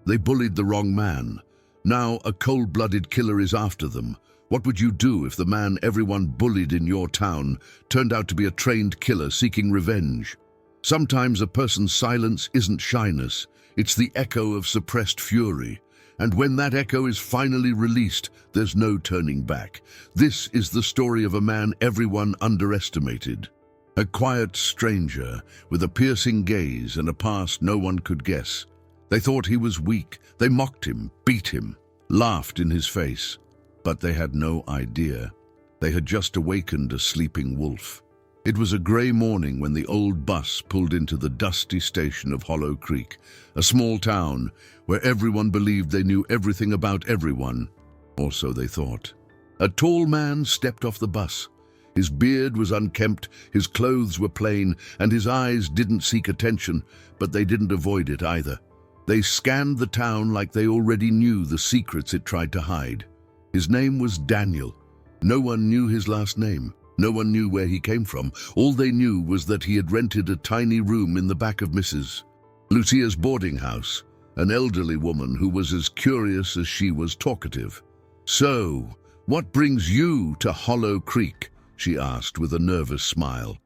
They bullied the wrong man. Now a cold-blooded killer is after them. What would you do if the man everyone bullied in your town turned out to be a trained killer seeking revenge? Sometimes a person's silence isn't shyness, it's the echo of suppressed fury. And when that echo is finally released, there's no turning back. This is the story of a man everyone underestimated. A quiet stranger with a piercing gaze and a past no one could guess. They thought he was weak. They mocked him, beat him, laughed in his face. But they had no idea. They had just awakened a sleeping wolf. It was a grey morning when the old bus pulled into the dusty station of Hollow Creek, a small town where everyone believed they knew everything about everyone, or so they thought. A tall man stepped off the bus. His beard was unkempt, his clothes were plain, and his eyes didn't seek attention, but they didn't avoid it either. They scanned the town like they already knew the secrets it tried to hide. His name was Daniel. No one knew his last name. No one knew where he came from. All they knew was that he had rented a tiny room in the back of Mrs. Lucia's boarding house, an elderly woman who was as curious as she was talkative. "So, what brings you to Hollow Creek?" she asked with a nervous smile.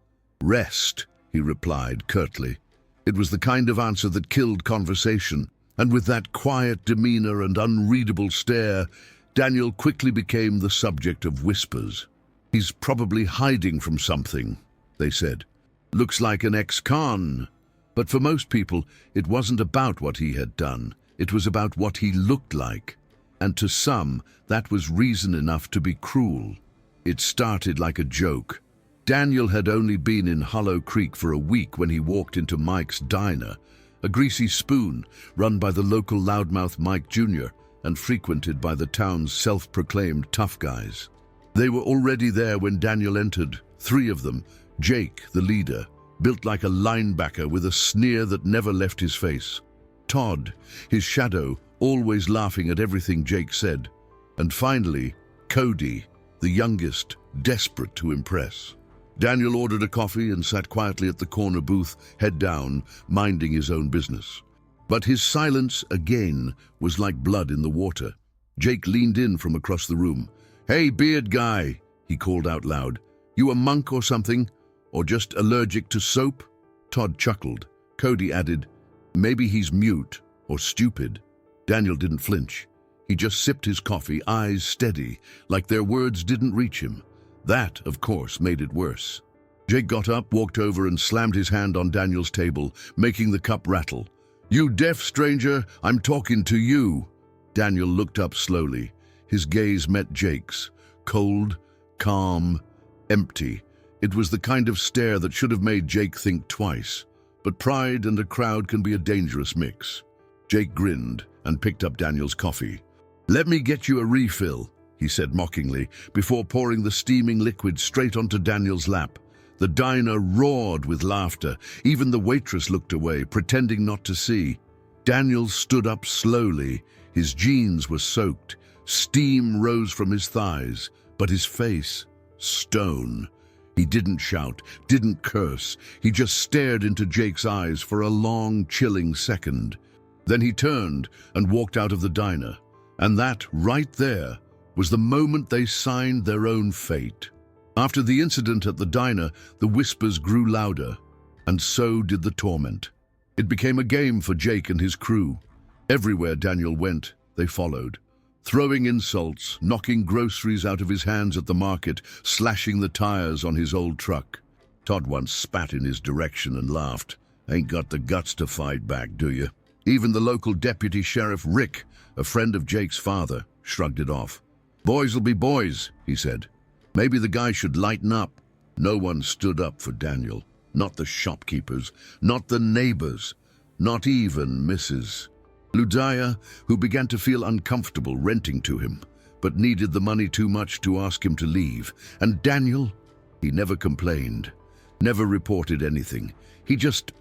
"Rest," he replied curtly. It was the kind of answer that killed conversation, and with that quiet demeanor and unreadable stare, Daniel quickly became the subject of whispers. "He's probably hiding from something," they said. "Looks like an ex-con." But for most people, it wasn't about what he had done. It was about what he looked like. And to some, that was reason enough to be cruel. It started like a joke. Daniel had only been in Hollow Creek for a week when he walked into Mike's diner, a greasy spoon run by the local loudmouth Mike Jr. and frequented by the town's self-proclaimed tough guys. They were already there when Daniel entered, 3 of them. Jake, the leader, built like a linebacker with a sneer that never left his face. Todd, his shadow, always laughing at everything Jake said. And finally, Cody, the youngest, desperate to impress. Daniel ordered a coffee and sat quietly at the corner booth, head down, minding his own business. But his silence, again, was like blood in the water. Jake leaned in from across the room. "Hey, beard guy," he called out loud. "You a monk or something? Or just allergic to soap?" Todd chuckled. Cody added, "Maybe he's mute or stupid." Daniel didn't flinch. He just sipped his coffee, eyes steady, like their words didn't reach him. That, of course, made it worse. Jake got up, walked over, and slammed his hand on Daniel's table, making the cup rattle. "You deaf stranger, I'm talking to you." Daniel looked up slowly. His gaze met Jake's, cold, calm, empty. It was the kind of stare that should have made Jake think twice. But pride and a crowd can be a dangerous mix. Jake grinned and picked up Daniel's coffee. "Let me get you a refill," he said mockingly, before pouring the steaming liquid straight onto Daniel's lap. The diner roared with laughter. Even the waitress looked away, pretending not to see. Daniel stood up slowly. His jeans were soaked. Steam rose from his thighs, but his face, stone. He didn't shout, didn't curse. He just stared into Jake's eyes for a long, chilling second. Then he turned and walked out of the diner. And that, right there, was the moment they signed their own fate. After the incident at the diner, the whispers grew louder, and so did the torment. It became a game for Jake and his crew. Everywhere Daniel went, they followed. Throwing insults, knocking groceries out of his hands at the market, slashing the tires on his old truck. Todd once spat in his direction and laughed. "Ain't got the guts to fight back, do you?" Even the local deputy sheriff, Rick, a friend of Jake's father, shrugged it off. "Boys'll be boys," he said. "Maybe the guy should lighten up." No one stood up for Daniel. Not the shopkeepers, not the neighbors, not even Mrs. Lucia, who began to feel uncomfortable renting to him, but needed the money too much to ask him to leave. And Daniel, he never complained, never reported anything. He just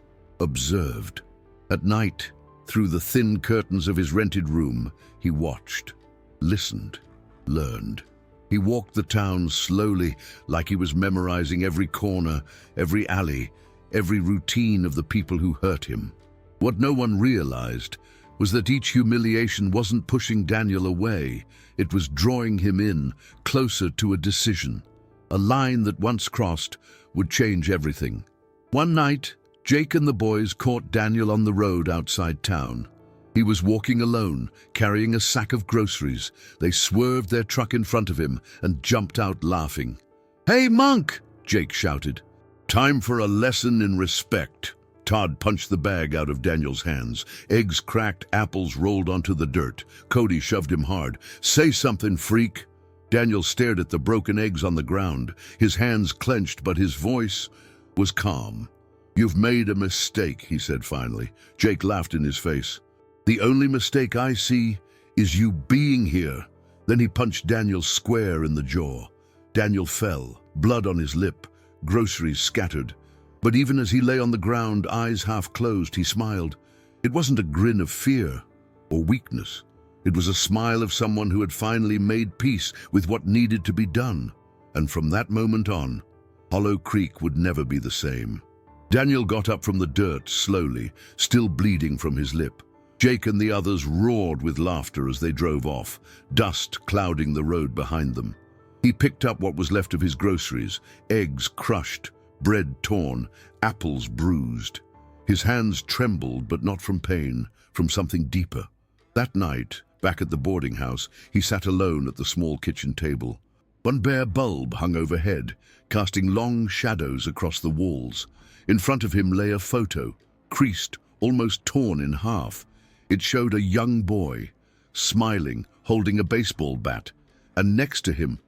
observed. At night, through the thin curtains of his rented room, he watched, listened, learned. He walked the town slowly, like he was memorizing every corner, every alley, every routine of the people who hurt him. What no one realized was that each humiliation wasn't pushing Daniel away, it was drawing him in, closer to a decision. A line that once crossed would change everything. One night, Jake and the boys caught Daniel on the road outside town. He was walking alone, carrying a sack of groceries. They swerved their truck in front of him and jumped out laughing. "Hey, Monk!" Jake shouted. "Time for a lesson in respect." Todd punched the bag out of Daniel's hands. Eggs cracked, apples rolled onto the dirt. Cody shoved him hard. "Say something, freak!" Daniel stared at the broken eggs on the ground. His hands clenched, but his voice was calm. "You've made a mistake," he said finally. Jake laughed in his face. "The only mistake I see is you being here." Then he punched Daniel square in the jaw. Daniel fell, blood on his lip, groceries scattered. But even as he lay on the ground, eyes half closed, he smiled. It wasn't a grin of fear or weakness. It was a smile of someone who had finally made peace with what needed to be done. And from that moment on, Hollow Creek would never be the same. Daniel got up from the dirt slowly, still bleeding from his lip. Jake and the others roared with laughter as they drove off, dust clouding the road behind them. He picked up what was left of his groceries, eggs crushed, bread torn, apples bruised. His hands trembled, but not from pain, from something deeper. That night, back at the boarding house, he sat alone at the small kitchen table. One bare bulb hung overhead, casting long shadows across the walls. In front of him lay a photo, creased, almost torn in half. It showed a young boy, smiling, holding a baseball bat, and next to him,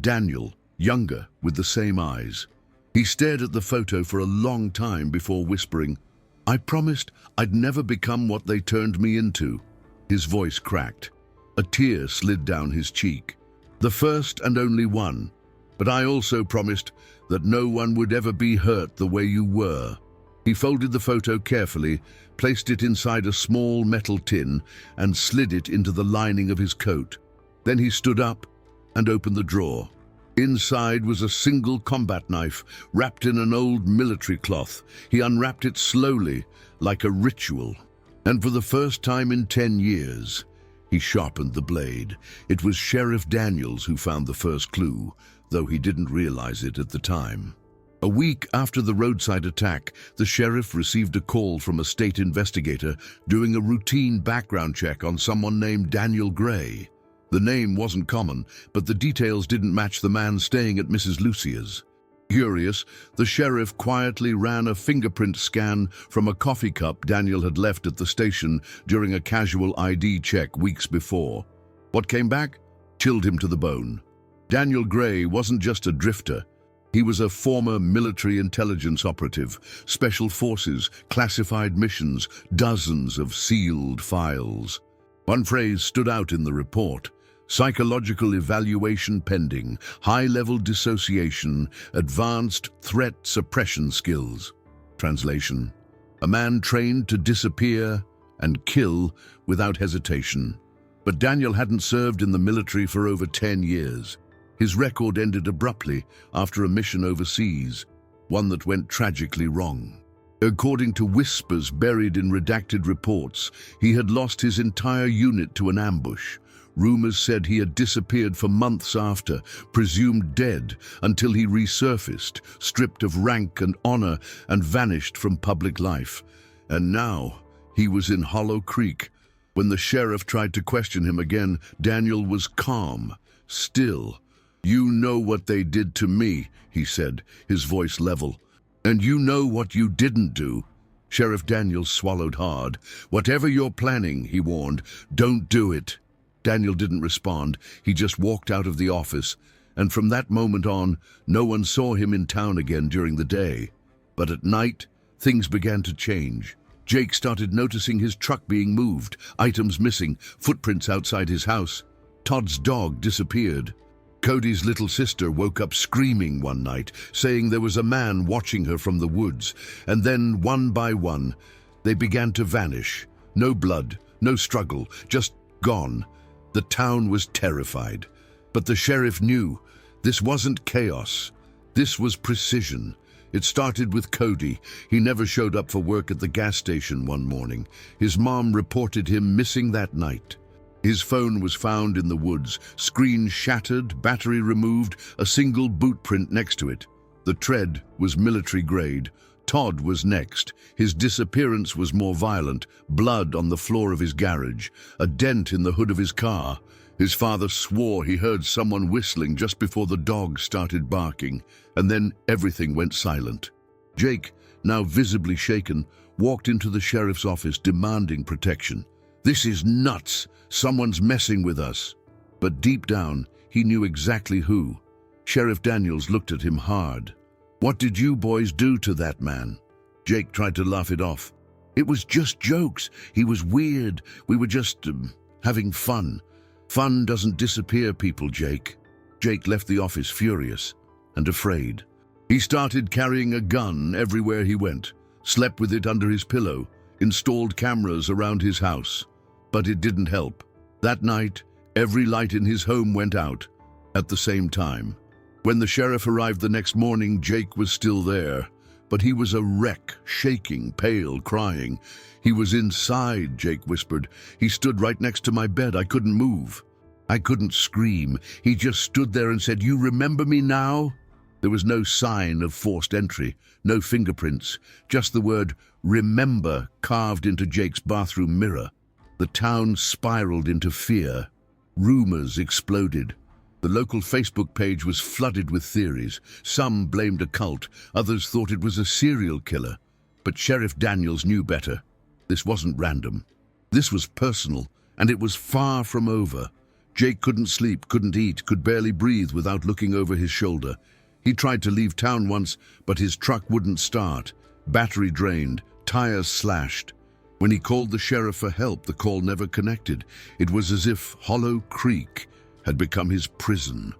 Daniel, younger, with the same eyes. He stared at the photo for a long time before whispering, "I promised I'd never become what they turned me into." His voice cracked. A tear slid down his cheek. "The first and only one. But I also promised that no one would ever be hurt the way you were." He folded the photo carefully, placed it inside a small metal tin, and slid it into the lining of his coat. Then he stood up and opened the drawer. Inside was a single combat knife, wrapped in an old military cloth. He unwrapped it slowly, like a ritual. And for the first time in 10 years, he sharpened the blade. It was Sheriff Daniels who found the first clue, though he didn't realize it at the time. A week after the roadside attack, the sheriff received a call from a state investigator doing a routine background check on someone named Daniel Gray. The name wasn't common, but the details didn't match the man staying at Mrs. Lucia's. Curious, the sheriff quietly ran a fingerprint scan from a coffee cup Daniel had left at the station during a casual ID check weeks before. What came back? Chilled him to the bone. Daniel Gray wasn't just a drifter. He was a former military intelligence operative, special forces, classified missions, dozens of sealed files. One phrase stood out in the report: psychological evaluation pending, high-level dissociation, advanced threat suppression skills. Translation: a man trained to disappear and kill without hesitation. But Daniel hadn't served in the military for over 10 years. His record ended abruptly after a mission overseas, one that went tragically wrong. According to whispers buried in redacted reports, he had lost his entire unit to an ambush. Rumors said he had disappeared for months after, presumed dead, until he resurfaced, stripped of rank and honor, and vanished from public life. And now he was in Hollow Creek. When the sheriff tried to question him again, Daniel was calm, still. "You know what they did to me," he said, his voice level. "And you know what you didn't do." Sheriff Daniels swallowed hard. "Whatever you're planning," he warned, "don't do it." Daniel didn't respond. He just walked out of the office, and from that moment on, no one saw him in town again during the day. But at night, things began to change. Jake started noticing his truck being moved, items missing, footprints outside his house. Todd's dog disappeared. Cody's little sister woke up screaming one night, saying there was a man watching her from the woods, and then, one by one, they began to vanish. No blood, no struggle, just gone. The town was terrified. But the sheriff knew this wasn't chaos. This was precision. It started with Cody. He never showed up for work at the gas station one morning. His mom reported him missing that night. His phone was found in the woods, screen shattered, battery removed, a single boot print next to it. The tread was military grade. Todd was next. His disappearance was more violent. Blood on the floor of his garage, a dent in the hood of his car. His father swore he heard someone whistling just before the dog started barking, and then everything went silent. Jake, now visibly shaken, walked into the sheriff's office demanding protection. "This is nuts! Someone's messing with us." But deep down, he knew exactly who. Sheriff Daniels looked at him hard. "What did you boys do to that man?" Jake tried to laugh it off. "It was just jokes. He was weird. We were just having fun. Fun doesn't disappear people, Jake." Jake left the office furious and afraid. He started carrying a gun everywhere he went, slept with it under his pillow, installed cameras around his house. But it didn't help. That night, every light in his home went out at the same time. When the sheriff arrived the next morning, Jake was still there, but he was a wreck, shaking, pale, crying. "He was inside," Jake whispered. "He stood right next to my bed. I couldn't move. I couldn't scream. He just stood there and said, 'You remember me now?'" There was no sign of forced entry, no fingerprints, just the word "remember" carved into Jake's bathroom mirror. The town spiraled into fear. Rumors exploded. The local Facebook page was flooded with theories. Some blamed a cult, others thought it was a serial killer. But Sheriff Daniels knew better. This wasn't random. This was personal, and it was far from over. Jake couldn't sleep, couldn't eat, could barely breathe without looking over his shoulder. He tried to leave town once, but his truck wouldn't start. Battery drained, tires slashed. When he called the sheriff for help, the call never connected. It was as if Hollow Creek had become his prison,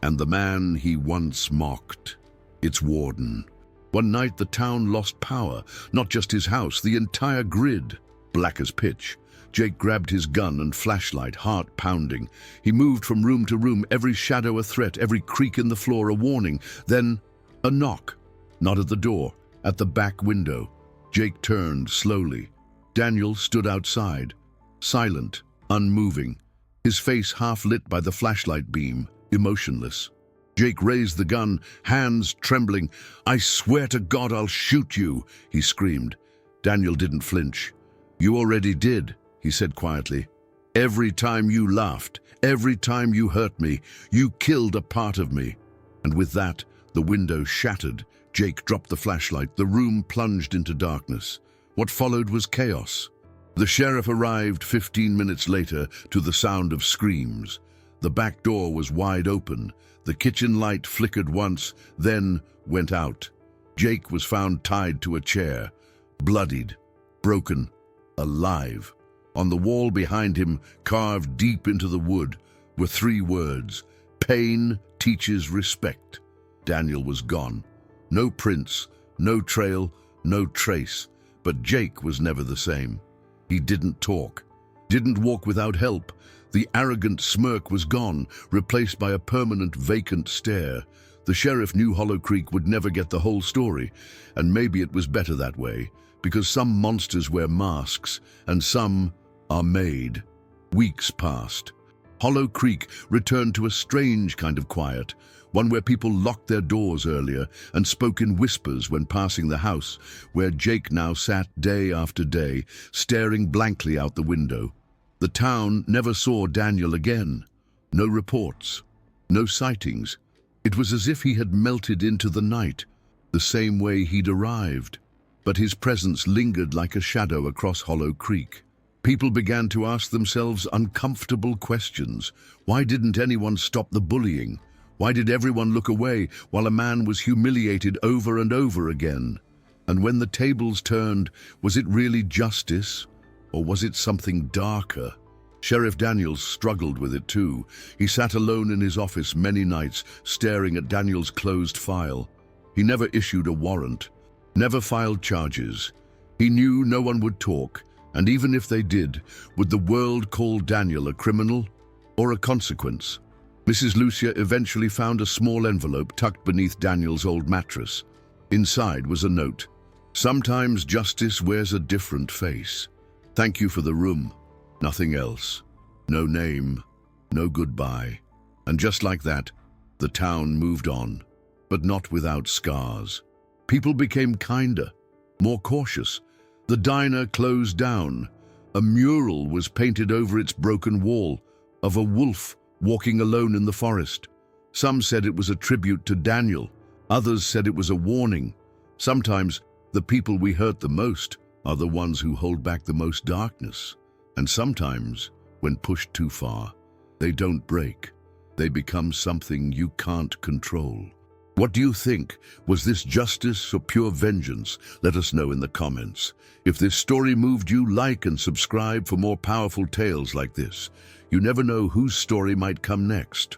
and the man he once mocked, its warden. One night the town lost power, not just his house, the entire grid. Black as pitch. Jake grabbed his gun and flashlight, heart pounding. He moved from room to room, every shadow a threat, every creak in the floor a warning. Then a knock. Not at the door, at the back window. Jake turned slowly. Daniel stood outside, silent, unmoving, his face half lit by the flashlight beam, emotionless. Jake raised the gun, hands trembling. "I swear to God I'll shoot you," he screamed. Daniel didn't flinch. "You already did," he said quietly. "Every time you laughed, every time you hurt me, you killed a part of me." And with that, the window shattered. Jake dropped the flashlight. The room plunged into darkness. What followed was chaos. The sheriff arrived 15 minutes later to the sound of screams. The back door was wide open. The kitchen light flickered once, then went out. Jake was found tied to a chair, bloodied, broken, alive. On the wall behind him, carved deep into the wood, were 3 words: "Pain teaches respect." Daniel was gone. No prints, no trail, no trace. But Jake was never the same. He didn't talk, didn't walk without help. The arrogant smirk was gone, replaced by a permanent vacant stare. The sheriff knew Hollow Creek would never get the whole story, and maybe it was better that way, because some monsters wear masks, and some are made. Weeks passed. Hollow Creek returned to a strange kind of quiet, one where people locked their doors earlier and spoke in whispers when passing the house, where Jake now sat day after day, staring blankly out the window. The town never saw Daniel again. No reports, no sightings. It was as if he had melted into the night, the same way he'd arrived. But his presence lingered like a shadow across Hollow Creek. People began to ask themselves uncomfortable questions. Why didn't anyone stop the bullying? Why did everyone look away while a man was humiliated over and over again? And when the tables turned, was it really justice, or was it something darker? Sheriff Daniels struggled with it too. He sat alone in his office many nights, staring at Daniel's closed file. He never issued a warrant, never filed charges. He knew no one would talk, and even if they did, would the world call Daniel a criminal or a consequence? Mrs. Lucia eventually found a small envelope tucked beneath Daniel's old mattress. Inside was a note. Sometimes justice wears a different face. Thank you for the room. Nothing else. No name. No goodbye. And just like that, the town moved on, but not without scars. People became kinder, more cautious. The diner closed down. A mural was painted over its broken wall of a wolf walking alone in the forest. Some said it was a tribute to Daniel. Others said it was a warning. Sometimes the people we hurt the most are the ones who hold back the most darkness. And sometimes, when pushed too far, they don't break. They become something you can't control. What do you think? Was this justice or pure vengeance? Let us know in the comments. If this story moved you, like and subscribe for more powerful tales like this. You never know whose story might come next.